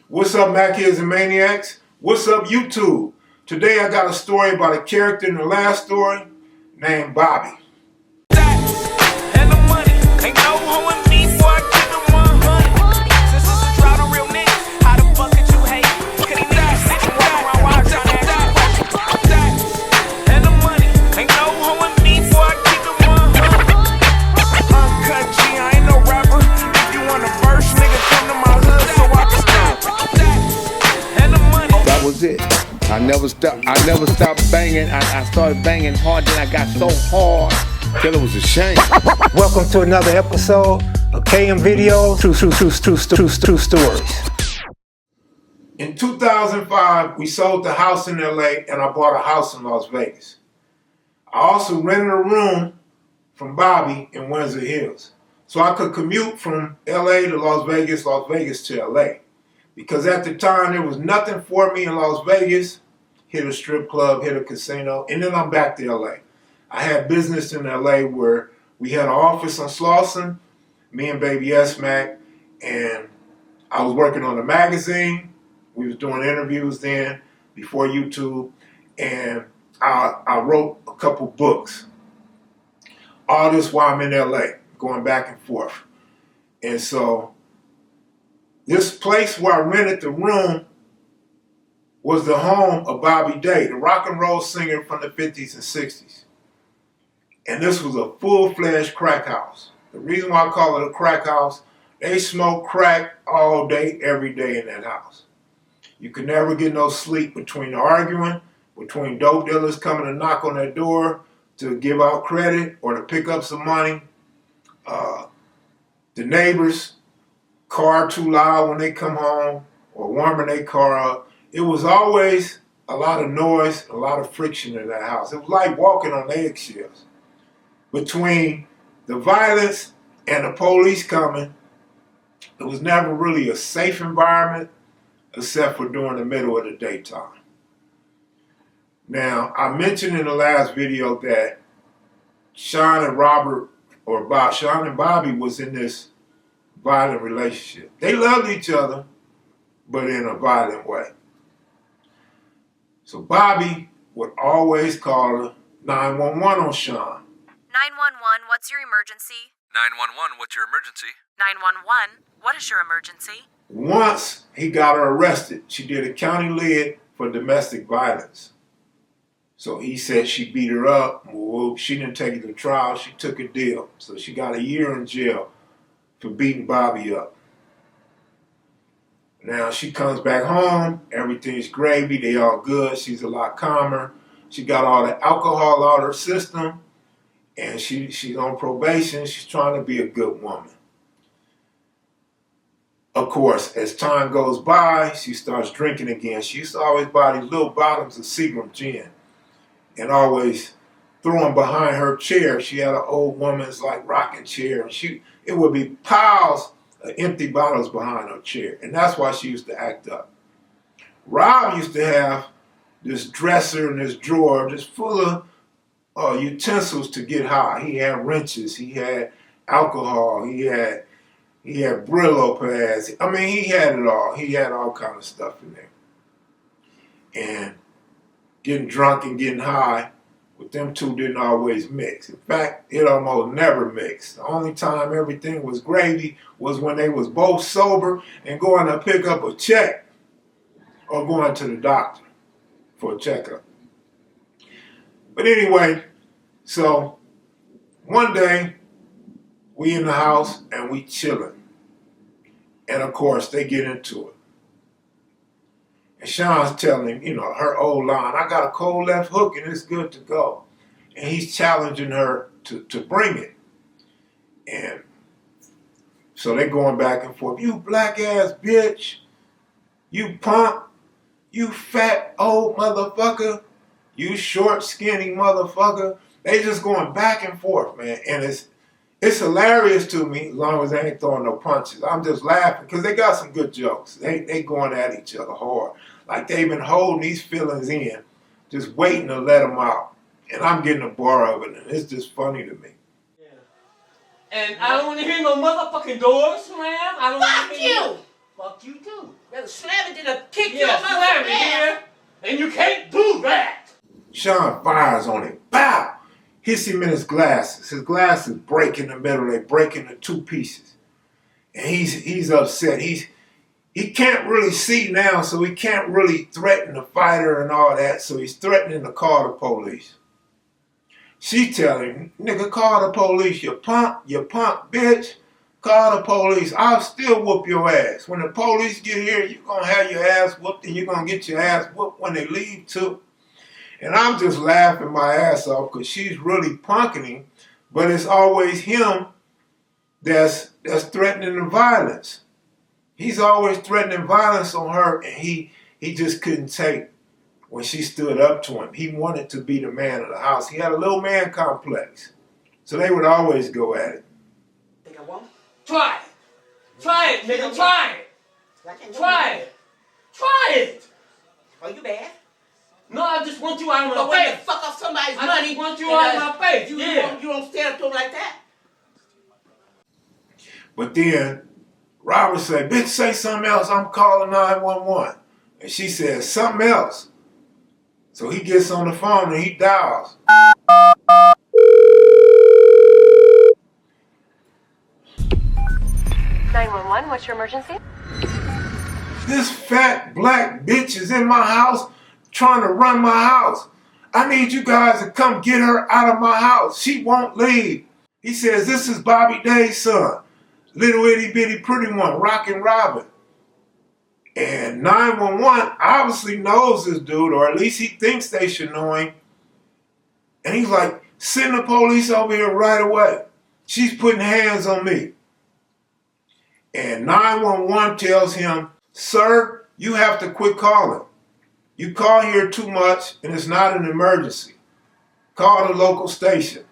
What's up, Mackids and Maniacs? What's up, YouTube? Today I got a story about a character in the last story named Bobby. Was it. I never stopped banging. I started banging hard, then I got so hard till it was a shame. Welcome to another episode of kevmacvideos, true stories. In 2005, we sold the house in LA and I bought a house in Las Vegas. I also rented a room from Bobby in Windsor Hills, so I could commute from LA to Las Vegas to LA. Because at the time, there was nothing for me in Las Vegas. Hit a strip club, hit a casino, and then I'm back to LA. I had business in LA where we had an office on Slauson, me and baby S-Mac, and I was working on a magazine. We was doing interviews then, before YouTube, and I wrote a couple books. All this while I'm in LA, going back and forth. And so, this place where I rented the room was the home of Bobby Day, the rock and roll singer from the 50s and 60s. And this was a full-fledged crack house. The reason why I call it a crack house, they smoked crack all day, every day in that house. You could never get no sleep between the arguing, between dope dealers coming to knock on their door to give out credit or to pick up some money. The neighbors, car too loud when they come home or warming their car up. It was always a lot of noise, a lot of friction in that house. It was like walking on eggshells. Between the violence and the police coming, it was never really a safe environment except for during the middle of the daytime. Now, I mentioned in the last video that Shawn and Bobby was in this violent relationship. They loved each other, but in a violent way. So Bobby would always call 911 on Shawn. 911, what's your emergency? 911, what's your emergency? 911, what is your emergency? Once he got her arrested. She did a county lid for domestic violence. So he said she beat her up. Well, she didn't take it to trial. She took a deal. So she got a year in jail for beating Bobby up. Now she comes back home, everything's gravy, they all good, she's a lot calmer. She got all the alcohol out of her system, and she's on probation, she's trying to be a good woman. Of course, as time goes by, she starts drinking again. She used to always buy these little bottles of Seagram gin and always throw them behind her chair. She had an old woman's like rocking chair, and it would be piles of empty bottles behind her chair, and that's why she used to act up. Rob used to have this dresser and this drawer just full of utensils to get high. He had wrenches, he had alcohol, he had Brillo pads. I mean, he had it all. He had all kind of stuff in there. And getting drunk and getting high with them two didn't always mix. In fact, it almost never mixed. The only time everything was gravy was when they was both sober and going to pick up a check or going to the doctor for a checkup. But anyway, so one day we in the house and we chilling. And of course they get into it. And Shawn's telling him, her old line, I got a cold left hook and it's good to go. And he's challenging her to bring it. And so they're going back and forth. You black ass bitch. You punk. You fat old motherfucker. You short skinny motherfucker. They just going back and forth, man. And it's hilarious to me as long as they ain't throwing no punches. I'm just laughing because they got some good jokes. They going at each other hard. Like they've been holding these feelings in, just waiting to let them out. And I'm getting a bar of it, and it's just funny to me. Yeah. And I don't want to hear no motherfucking doors slam. I don't want to hear you! Fuck you too. Better slam it, then kick your Yeah, mother slam it, ass. dear. And you can't do that. Shawn fires on him. Bow! Hits him in his glasses. His glasses break in the middle. They break into two pieces. And he's upset. He can't really see now, so he can't really threaten the fighter and all that, so he's threatening to call the police. She telling him, nigga, call the police, you punk, bitch. Call the police. I'll still whoop your ass. When the police get here, you're going to have your ass whooped, and you're going to get your ass whooped when they leave too. And I'm just laughing my ass off because she's really punking him, but it's always him that's threatening the violence. He's always threatening violence on her, and he just couldn't take when she stood up to him. He wanted to be the man of the house. He had a little man complex. So they would always go at it. Think I won't? Try it. Try it, nigga. Try it. Try it. Try it. Are you bad? No, I just want you out of But my when you face. fuck up somebody's I money, just want you and, out of my face. You Yeah. don't stand up to him like that. But then Robert said, bitch, say something else. I'm calling 911. And she says, something else. So he gets on the phone and he dials. 911, what's your emergency? This fat black bitch is in my house trying to run my house. I need you guys to come get her out of my house. She won't leave. He says, this is Bobby Day's son. Little itty bitty pretty one, Rockin' Robin. And 911 obviously knows this dude, or at least he thinks they should know him. And he's like, send the police over here right away. She's putting hands on me. And 911 tells him, sir, you have to quit calling. You call here too much and it's not an emergency. Call the local station.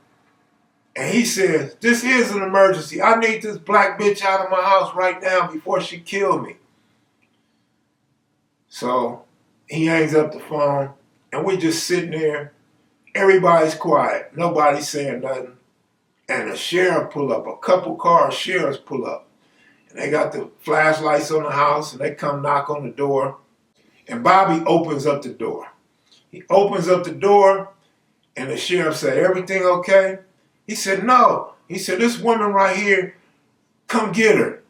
And he says, this is an emergency. I need this black bitch out of my house right now before she kills me. So he hangs up the phone and we're just sitting there. Everybody's quiet. Nobody's saying nothing. And a sheriff pull up. A couple cars, sheriffs pull up. And they got the flashlights on the house and they come knock on the door. And Bobby opens up the door. He opens up the door and the sheriff said, everything okay? He said, no. He said, this woman right here, come get her.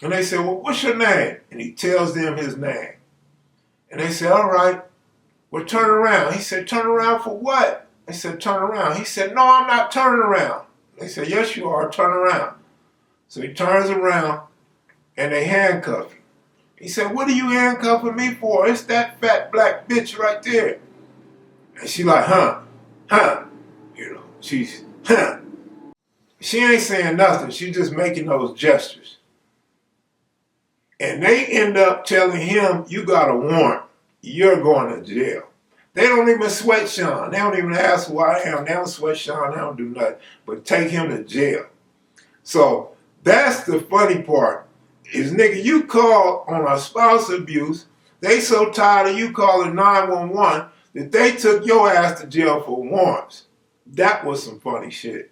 And they said, well, what's your name? And he tells them his name. And they said, all right, well, turn around. He said, turn around for what? They said, turn around. He said, no, I'm not turning around. They said, yes, you are. Turn around. So he turns around and they handcuff him. He said, what are you handcuffing me for? It's that fat black bitch right there. And she like, huh? You know, she's, huh. She ain't saying nothing. She's just making those gestures. And they end up telling him, you got a warrant. You're going to jail. They don't even sweat Shawn. They don't even ask who I am. They don't sweat Shawn. They don't do nothing. But take him to jail. So that's the funny part. Is, nigga, you call on a spouse abuse. They so tired of you calling 911 that they took your ass to jail for warrants. That was some funny shit.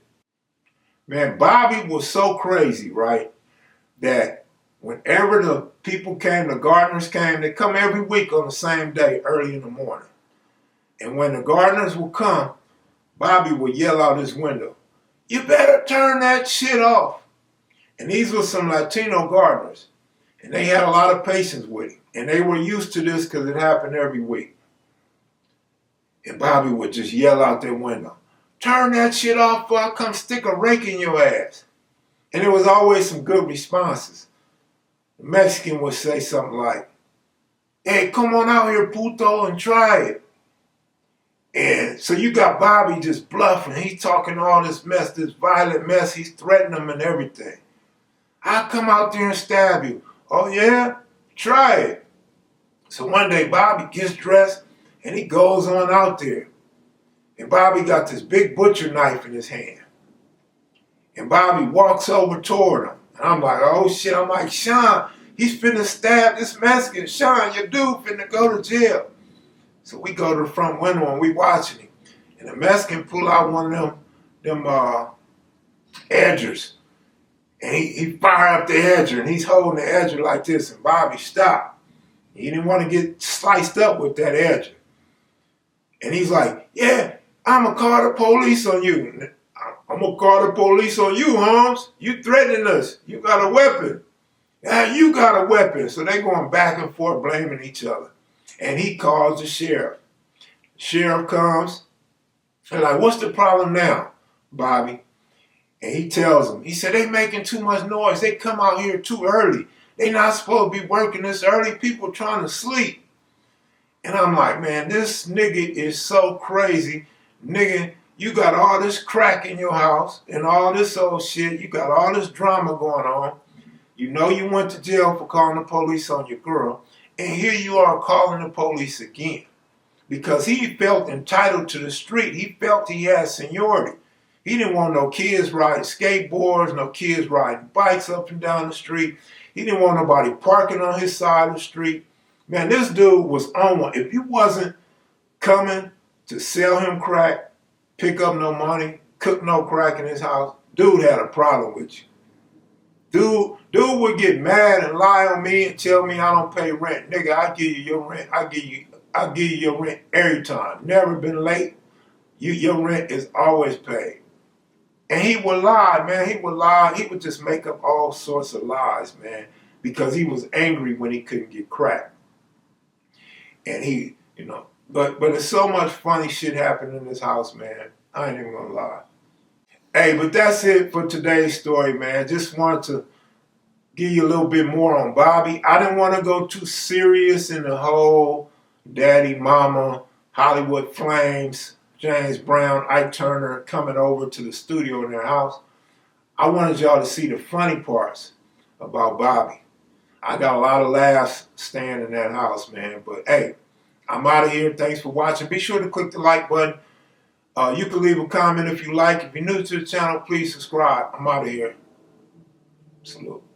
Man, Bobby was so crazy, right, that whenever the people came, the gardeners came, they come every week on the same day, early in the morning. And when the gardeners would come, Bobby would yell out his window, you better turn that shit off. And these were some Latino gardeners. And they had a lot of patience with him. And they were used to this because it happened every week. And Bobby would just yell out their window, turn that shit off before I come stick a rake in your ass. And there was always some good responses. The Mexican would say something like, hey, come on out here, puto, and try it. And so you got Bobby just bluffing. He's talking all this mess, this violent mess. He's threatening them and everything. I'll come out there and stab you. Oh, yeah? Try it. So one day, Bobby gets dressed, and he goes on out there. And Bobby got this big butcher knife in his hand. And Bobby walks over toward him. And I'm like, oh, shit. I'm like, Shawn, he's finna stab this Mexican. Shawn, your dude finna go to jail. So we go to the front window, and we watching him. And the Mexican pull out one of them edgers. And he fired up the edger, and he's holding the edger like this, and Bobby stopped. He didn't want to get sliced up with that edger. And he's like, yeah, I'm going to call the police on you. I'm going to call the police on you, Holmes. You threatening us. You got a weapon. Yeah, you got a weapon. So they're going back and forth blaming each other. And he calls the sheriff. The sheriff comes. And like, what's the problem now, Bobby? And he tells him, he said, they making too much noise. They come out here too early. They not supposed to be working this early. People trying to sleep. And I'm like, man, this nigga is so crazy. Nigga, you got all this crack in your house and all this old shit. You got all this drama going on. You know you went to jail for calling the police on your girl. And here you are calling the police again. Because he felt entitled to the street. He felt he had seniority. He didn't want no kids riding skateboards, no kids riding bikes up and down the street. He didn't want nobody parking on his side of the street. Man, this dude was on one. If you wasn't coming to sell him crack, pick up no money, cook no crack in his house, dude had a problem with you. Dude would get mad and lie on me and tell me I don't pay rent. Nigga, I give you your rent. I give you your rent every time. Never been late. Your rent is always paid. And he would lie, man. He would lie. He would just make up all sorts of lies, man, because he was angry when he couldn't get crack. And he, but there's so much funny shit happening in this house, man. I ain't even gonna lie. Hey, but that's it for today's story, man. Just wanted to give you a little bit more on Bobby. I didn't want to go too serious in the whole daddy, mama, Hollywood Flames, James Brown, Ike Turner coming over to the studio in their house. I wanted y'all to see the funny parts about Bobby. I got a lot of laughs staying in that house, man. But hey, I'm out of here. Thanks for watching. Be sure to click the like button. You can leave a comment if you like. If you're new to the channel, please subscribe. I'm out of here. Salute.